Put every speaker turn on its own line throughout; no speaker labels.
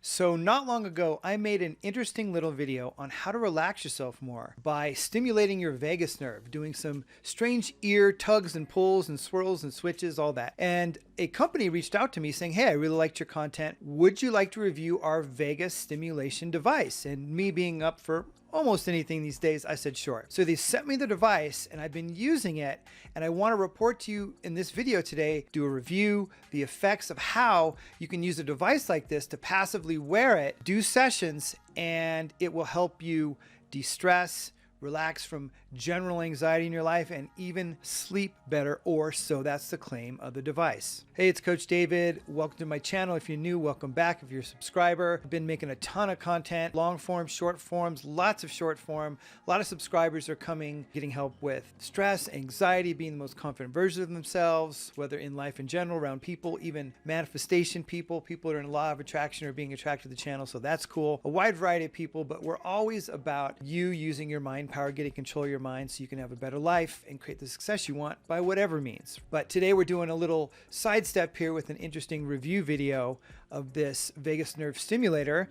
So not long ago, I made an interesting little video on how to relax yourself more by stimulating your vagus nerve, doing some strange ear tugs and pulls and swirls and switches, all that. And a company reached out to me saying, hey, I really liked your content. Would you like to review our vagus stimulation device? And me being up for almost anything these days, I said sure. So they sent me the device and I've been using it, and I want to report to you in this video today, do a review, the effects of how you can use a device like this to passively wear it, do sessions, and it will help you de-stress, relax from general anxiety in your life, and even sleep better, or so that's the claim of the device. Hey, it's Coach David. Welcome to my channel. If you're new, welcome back. If you're a subscriber, I've been making a ton of content, long form, short forms, lots of short form. A lot of subscribers are coming, getting help with stress, anxiety, being the most confident version of themselves, whether in life in general, around people, even manifestation people that are in law of attraction or being attracted to the channel. So that's cool. A wide variety of people, but we're always about you using your mind power, getting control of your mind so you can have a better life and create the success you want by whatever means. But today we're doing a little sidestep here with an interesting review video of this vagus nerve stimulator.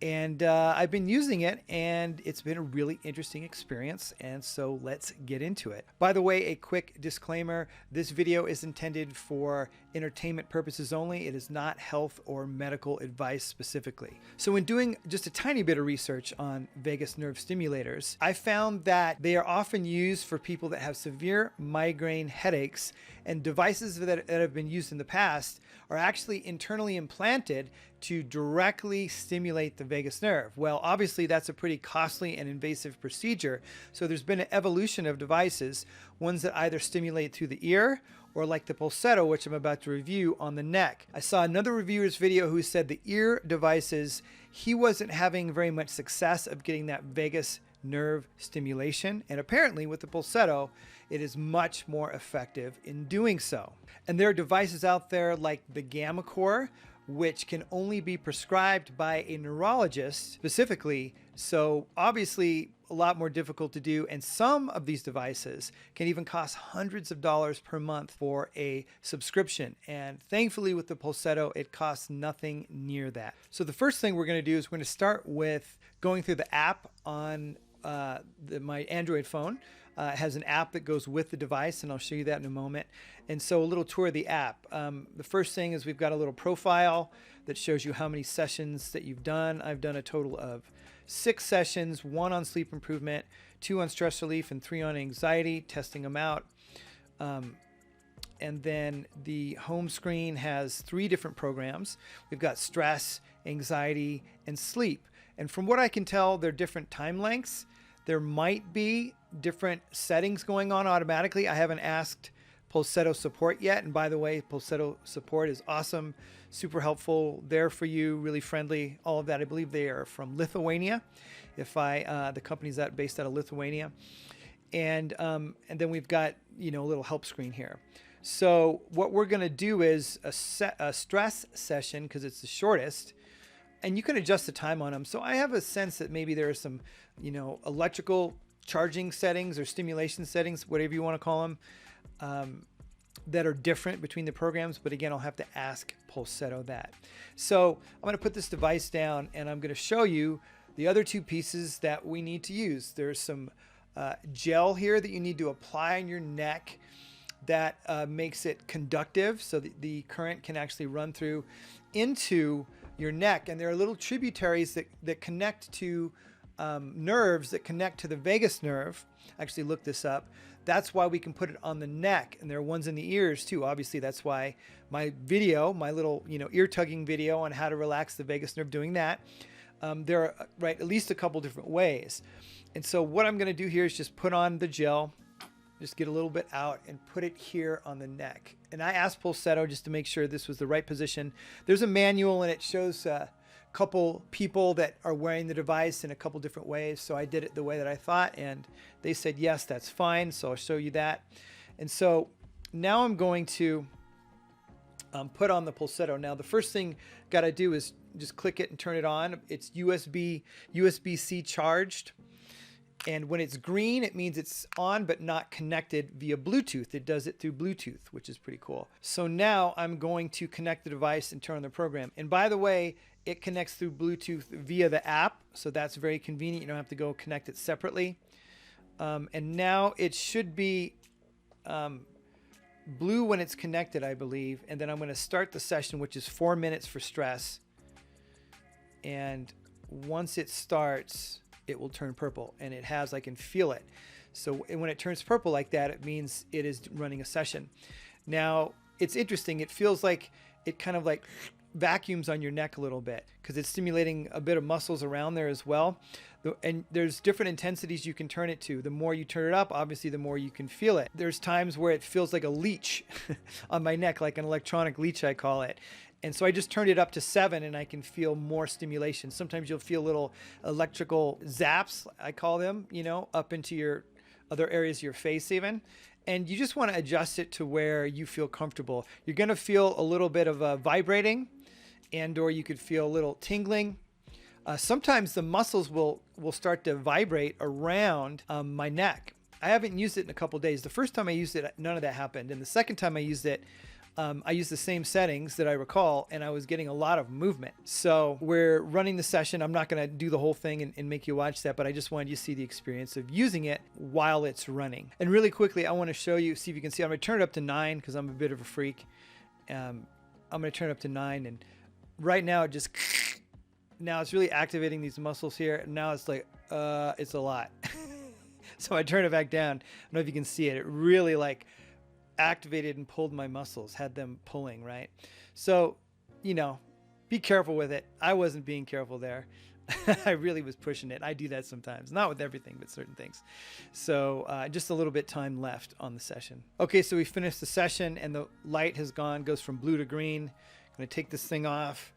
And I've been using it, and it's been a really interesting experience. And so let's get into it. By the way, a quick disclaimer: this video is intended for entertainment purposes only. It is not health or medical advice specifically. So when doing just a tiny bit of research on vagus nerve stimulators, I found that they are often used for people that have severe migraine headaches, and devices that have been used in the past are actually internally implanted to directly stimulate the vagus nerve. Well, obviously that's a pretty costly and invasive procedure. So there's been an evolution of devices, ones that either stimulate through the ear or like the Pulsetto, which I'm about to review, on the neck. I saw another reviewer's video who said the ear devices, he wasn't having very much success of getting that vagus nerve stimulation. And apparently with the Pulsetto, it is much more effective in doing so. And there are devices out there like the gammaCore, which can only be prescribed by a neurologist specifically. So obviously a lot more difficult to do. And some of these devices can even cost hundreds of dollars per month for a subscription. And thankfully with the Pulsetto, it costs nothing near that. So the first thing we're going to do is we're going to start with going through the app on my Android phone. It has an app that goes with the device, and I'll show you that in a moment. And so a little tour of the app. The first thing is we've got a little profile that shows you how many sessions that you've done. I've done a total of 6 sessions, 1 on sleep improvement, 2 on stress relief, and 3 on anxiety, testing them out. And then the home screen has 3 different programs. We've got stress, anxiety, and sleep. And from what I can tell, they're different time lengths. There might be different settings going on automatically. I haven't asked Pulsetto support yet. And by the way, Pulsetto support is awesome, super helpful, there for you, really friendly, all of that. I believe they are from Lithuania. The company's based out of Lithuania. And then we've got, a little help screen here. So what we're going to do is a stress session, because it's the shortest. And you can adjust the time on them. So I have a sense that maybe there are some, electrical charging settings or stimulation settings, whatever you want to call them, that are different between the programs. But again, I'll have to ask Pulsetto that. So I'm going to put this device down, and I'm going to show you the other 2 pieces that we need to use. There's some gel here that you need to apply on your neck that makes it conductive, so that the current can actually run through into your neck. And there are little tributaries that connect to nerves that connect to the vagus nerve. Actually look this up. That's why we can put it on the neck, and there are ones in the ears too. Obviously that's why my little ear tugging video on how to relax the vagus nerve, doing that. There are at least a couple different ways. And so what I'm going to do here is just put on the gel, just get a little bit out and put it here on the neck. And I asked Pulsetto just to make sure this was the right position. There's a manual, and it shows a couple people that are wearing the device in a couple different ways. So I did it the way that I thought, and they said, yes, that's fine. So I'll show you that. And so now I'm going to put on the Pulsetto. Now, the first thing got to do is just click it and turn it on. It's USB-C charged. And when it's green, it means it's on but not connected via Bluetooth. It does it through Bluetooth, which is pretty cool. So now I'm going to connect the device and turn on the program. And by the way, it connects through Bluetooth via the app. So that's very convenient. You don't have to go connect it separately. And now it should be blue when it's connected, I believe. And then I'm going to start the session, which is 4 minutes for stress. And once it starts, it will turn purple, and it has, I can feel it. So when it turns purple like that, it means it is running a session. Now, it's interesting. It feels like it kind of like vacuums on your neck a little bit because it's stimulating a bit of muscles around there as well. And there's different intensities you can turn it to. The more you turn it up, obviously, the more you can feel it. There's times where it feels like a leech on my neck, like an electronic leech, I call it. And so I just turned it up to 7 and I can feel more stimulation. Sometimes you'll feel little electrical zaps, I call them, you know, up into your other areas of your face even. And you just want to adjust it to where you feel comfortable. You're going to feel a little bit of vibrating, and or you could feel a little tingling. Sometimes the muscles will start to vibrate around my neck. I haven't used it in a couple days. The first time I used it, none of that happened. And the second time I used it, I used the same settings that I recall, and I was getting a lot of movement. So we're running the session. I'm not going to do the whole thing and make you watch that, but I just wanted you to see the experience of using it while it's running. And really quickly, I want to show you, see if you can see. I'm going to turn it up to 9 because I'm a bit of a freak. I'm going to turn it up to 9, and right now, now it's really activating these muscles here. And now it's like, it's a lot. So I turn it back down. I don't know if you can see it. It really like activated and pulled my muscles, had them pulling, right? So, you know, be careful with it. I wasn't being careful there. I really was pushing it. I do that sometimes, not with everything, but certain things. So just a little bit time left on the session. Okay, so we finished the session and the light has gone, goes from blue to green. I'm going to take this thing off,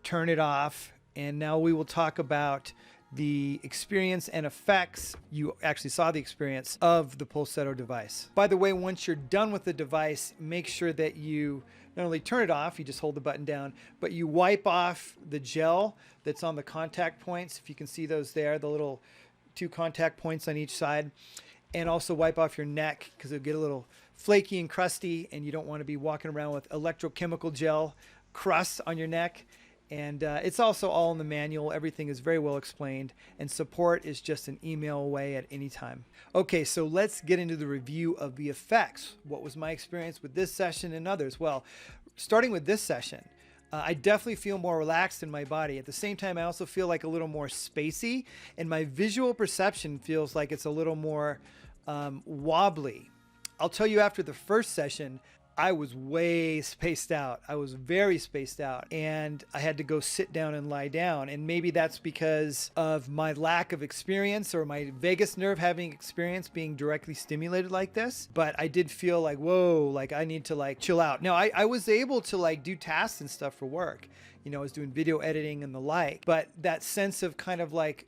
turn it off, and now we will talk about the experience and effects. You actually saw the experience of the Pulsetto device. By the way, once you're done with the device, make sure that you not only turn it off, you just hold the button down, but you wipe off the gel that's on the contact points. If you can see those there, the little 2 contact points on each side, and also wipe off your neck because it'll get a little flaky and crusty, and you don't want to be walking around with electrochemical gel crust on your neck. And it's also all in the manual. Everything is very well explained, and support is just an email away at any time. Okay, so let's get into the review of the effects. What was my experience with this session and others? Well, starting with this session, I definitely feel more relaxed in my body. At the same time, I also feel like a little more spacey, and my visual perception feels like it's a little more wobbly. I'll tell you, after the first session, I was way spaced out. I was very spaced out, and I had to go sit down and lie down. And maybe that's because of my lack of experience or my vagus nerve having experience being directly stimulated like this. But I did feel like, whoa, like I need to like chill out. Now I was able to like do tasks and stuff for work. You know, I was doing video editing and the like, but that sense of kind of like,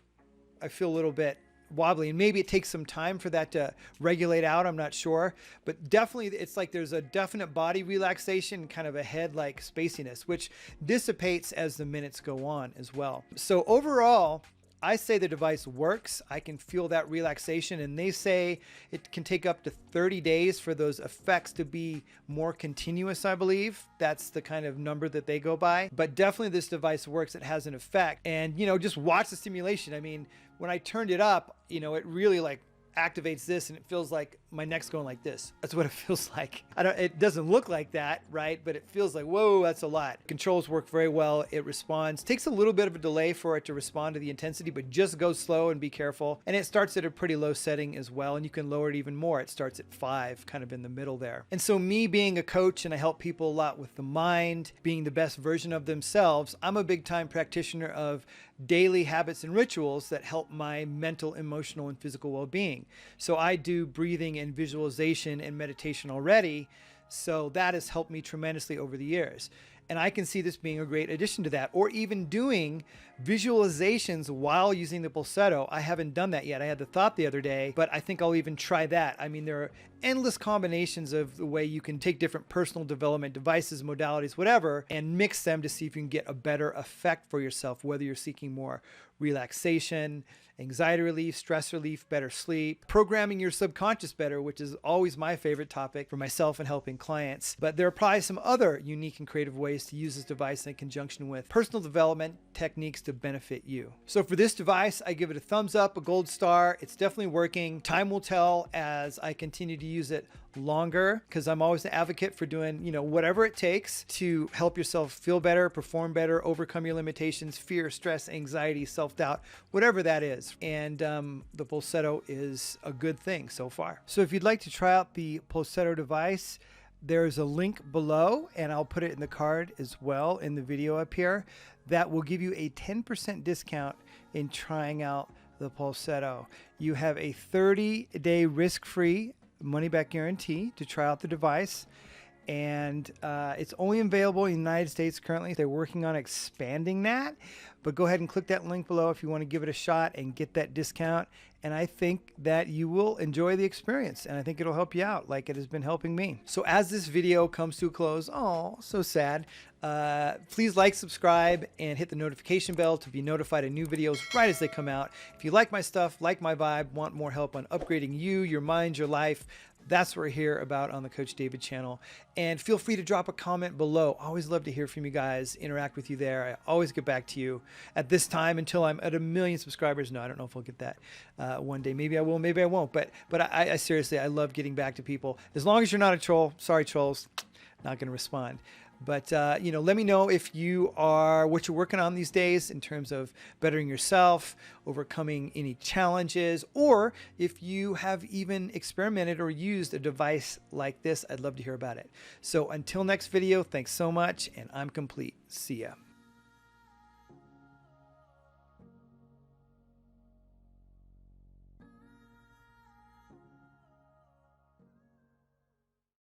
I feel a little bit wobbly, and maybe it takes some time for that to regulate out. I'm not sure, but definitely it's like there's a definite body relaxation, kind of a head like spaciness, which dissipates as the minutes go on as well. So overall, I say the device works. I can feel that relaxation, and they say it can take up to 30 days for those effects to be more continuous, I believe. That's the kind of number that they go by. But definitely this device works. It has an effect. And, you know, just watch the stimulation. I mean, when I turned it up, you know, it really like activates this, and it feels like my neck's going like this. That's what it feels like. It doesn't look like that, right? But it feels like, whoa, that's a lot. Controls work very well. It responds. Takes a little bit of a delay for it to respond to the intensity, but just go slow and be careful. And it starts at a pretty low setting as well, and you can lower it even more. It starts at 5, kind of in the middle there. And so me being a coach, and I help people a lot with the mind, being the best version of themselves, I'm a big time practitioner of daily habits and rituals that help my mental, emotional, and physical well-being. So I do breathing and visualization and meditation already. So that has helped me tremendously over the years. And I can see this being a great addition to that, or even doing visualizations while using the Pulsetto. I haven't done that yet. I had the thought the other day, but I think I'll even try that. I mean, there are endless combinations of the way you can take different personal development devices, modalities, whatever, and mix them to see if you can get a better effect for yourself, whether you're seeking more relaxation, anxiety relief, stress relief, better sleep, programming your subconscious better, which is always my favorite topic for myself and helping clients. But there are probably some other unique and creative ways to use this device in conjunction with personal development techniques to benefit you. So for this device, I give it a thumbs up, a gold star. It's definitely working. Time will tell as I continue to use it longer, because I'm always an advocate for doing, whatever it takes to help yourself feel better, perform better, overcome your limitations, fear, stress, anxiety, self-doubt, whatever that is. And the Pulsetto is a good thing so far. So if you'd like to try out the Pulsetto device, there's a link below, and I'll put it in the card as well in the video up here, that will give you a 10% discount in trying out the Pulsetto. You have a 30-day risk-free money-back guarantee to try out the device, and it's only available in the United States currently. They're working on expanding that, but go ahead and click that link below if you want to give it a shot and get that discount. And I think that you will enjoy the experience, and I think it'll help you out like it has been helping me. So as this video comes to a close, oh, so sad, please like, subscribe, and hit the notification bell to be notified of new videos right as they come out. If you like my stuff, like my vibe, want more help on upgrading you, your mind, your life, that's what we're here about on the Coach David channel. And feel free to drop a comment below. I always love to hear from you guys, interact with you there. I always get back to you at this time until I'm at 1 million subscribers. No, I don't know if we'll get that one day. Maybe I will, maybe I won't. But I seriously, I love getting back to people. As long as you're not a troll. Sorry, trolls. Not going to respond. But, let me know if what you're working on these days in terms of bettering yourself, overcoming any challenges, or if you have even experimented or used a device like this. I'd love to hear about it. So until next video, thanks so much, and I'm complete. See ya.